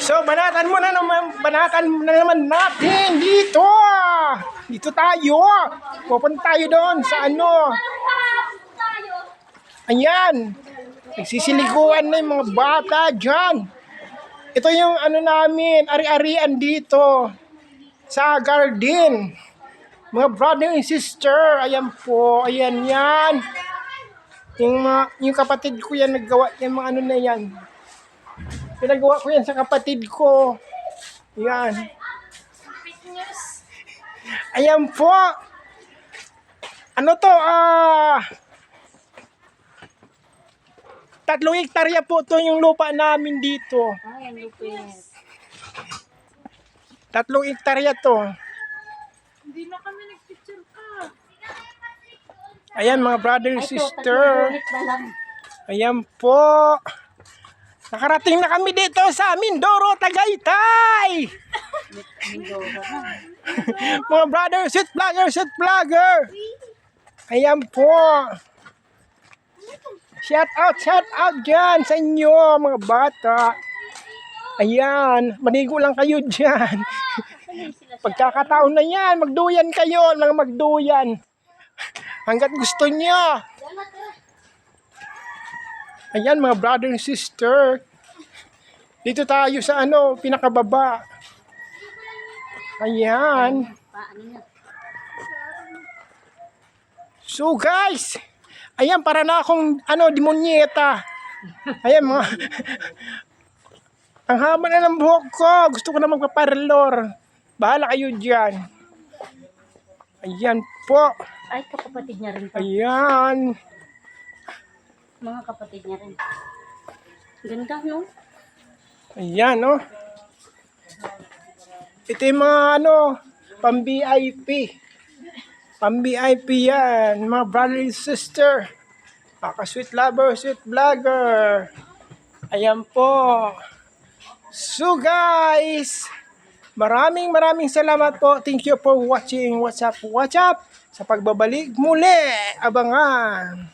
So, banatan mo na naman natin dito. Dito tayo. Pupunta tayo doon sa ano. Ayan. Nagsisilikuan na yung mga bata dyan. Ito yung ano namin, ari-arian dito. Sa garden. Mga brother and sister. Ayan po. Ayan yan. Yung kapatid ko yan naggawa. Yung mga ano na yan. Pinagawa ko yan sa kapatid ko. Yan. Ayan po. Ano to? 3 hektarya po to yung lupa namin dito. Ayan, lupin. 3 hektarya to. Hindi na kami nagpicture ka. Ayan mga brother and sister. Lang. Ayan po. Nakarating na kami dito sa Mindoro, Tagaytay. Mga brother, sit vlogger. Ayan po. Shout out dyan sa inyo mga bata. Ayan, manigo lang kayo dyan. Pagkakataon na yan, magduyan kayo, mga magduyan. Hanggat gusto niyo. Ayan mga brother and sister. Dito tayo sa ano, pinakababa. Ayan. So guys, ayan para na akong ano, demonyeta. Ayan mga ang haba na ng buhok ko. Gusto ko na magpaparlor. Bahala kayo dyan. Ayan po. Ay, kapatid niya rin. Ayan. Mga kapatid niya rin. Ganda, no? Ayan, no? Ito yung mga ano, pang-VIP. Pang-VIP yan. Mga brother and sister. Sweet lover, sweet vlogger. Ayan po. So guys, maraming salamat po. Thank you for watching. What's up? Sa pagbabalik muli. Abangan.